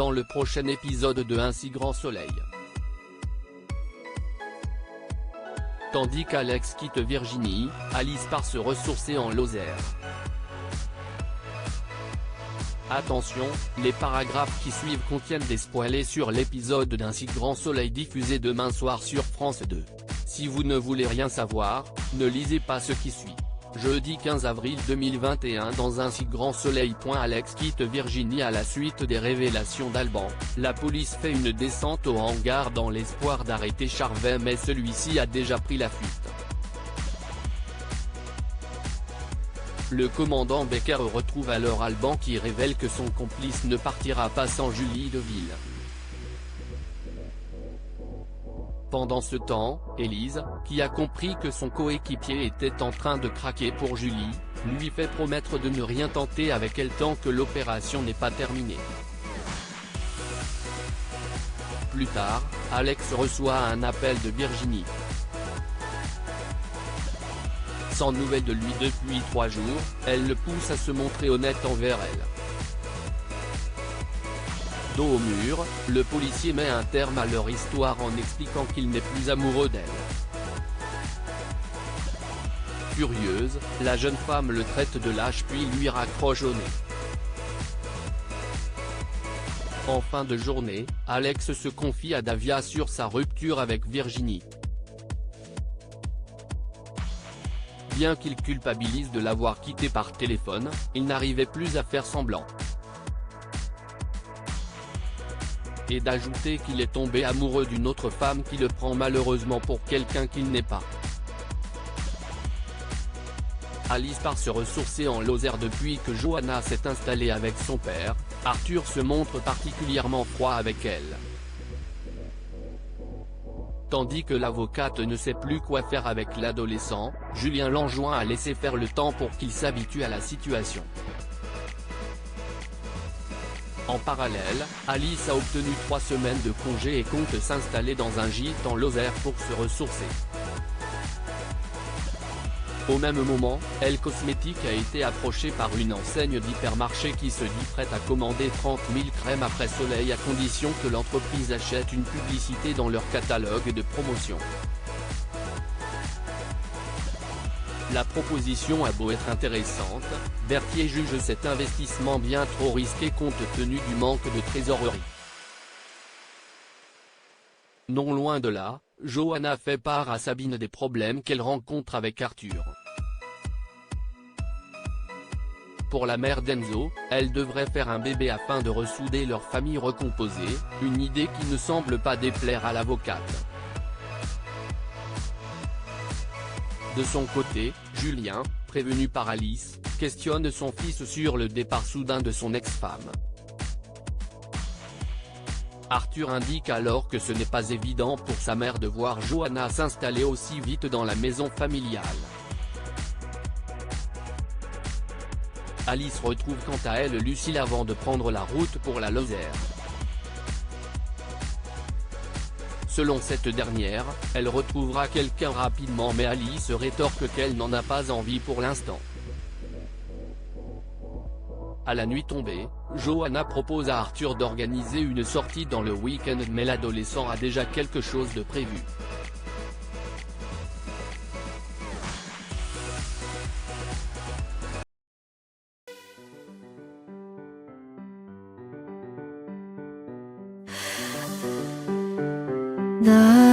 dans le prochain épisode de Un si grand soleil. Tandis qu'Alex quitte Virginie, Alice part se ressourcer en Lozère. Attention, les paragraphes qui suivent contiennent des spoilers sur l'épisode d'Un si grand soleil diffusé demain soir sur France 2. Si vous ne voulez rien savoir, ne lisez pas ce qui suit. Jeudi 15 avril 2021 dans Un si grand soleil. Alex quitte Virginie à la suite des révélations d'Alban. La police fait une descente au hangar dans l'espoir d'arrêter Charvet, mais celui-ci a déjà pris la fuite. Le commandant Becker retrouve alors Alban qui révèle que son complice ne partira pas sans Julie Deville. Pendant ce temps, Élise, qui a compris que son coéquipier était en train de craquer pour Julie, lui fait promettre de ne rien tenter avec elle tant que l'opération n'est pas terminée. Plus tard, Alex reçoit un appel de Virginie. Sans nouvelles de lui depuis 3 jours, elle le pousse à se montrer honnête envers elle. Dos au mur, le policier met un terme à leur histoire en expliquant qu'il n'est plus amoureux d'elle. Furieuse, la jeune femme le traite de lâche puis lui raccroche au nez. En fin de journée, Alex se confie à Davia sur sa rupture avec Virginie. Bien qu'il culpabilise de l'avoir quittée par téléphone, il n'arrivait plus à faire semblant. Et d'ajouter qu'il est tombé amoureux d'une autre femme qui le prend malheureusement pour quelqu'un qu'il n'est pas. Alice part se ressourcer en Lozère depuis que Johanna s'est installée avec son père. Arthur se montre particulièrement froid avec elle. Tandis que l'avocate ne sait plus quoi faire avec l'adolescent, Julien l'enjoint à laisser faire le temps pour qu'il s'habitue à la situation. En parallèle, Alice a obtenu 3 semaines de congé et compte s'installer dans un gîte en Lozère pour se ressourcer. Au même moment, Elle Cosmétique a été approchée par une enseigne d'hypermarché qui se dit prête à commander 30 000 crèmes après soleil à condition que l'entreprise achète une publicité dans leur catalogue de promotion. La proposition a beau être intéressante, Berthier juge cet investissement bien trop risqué compte tenu du manque de trésorerie. Non loin de là, Johanna fait part à Sabine des problèmes qu'elle rencontre avec Arthur. Pour la mère d'Enzo, elle devrait faire un bébé afin de ressouder leur famille recomposée, une idée qui ne semble pas déplaire à l'avocate. De son côté, Julien, prévenu par Alice, questionne son fils sur le départ soudain de son ex-femme. Arthur indique alors que ce n'est pas évident pour sa mère de voir Johanna s'installer aussi vite dans la maison familiale. Alice retrouve quant à elle Lucille avant de prendre la route pour la Lozère. Selon cette dernière, elle retrouvera quelqu'un rapidement mais Alice rétorque qu'elle n'en a pas envie pour l'instant. À la nuit tombée, Johanna propose à Arthur d'organiser une sortie dans le week-end mais l'adolescent a déjà quelque chose de prévu. 나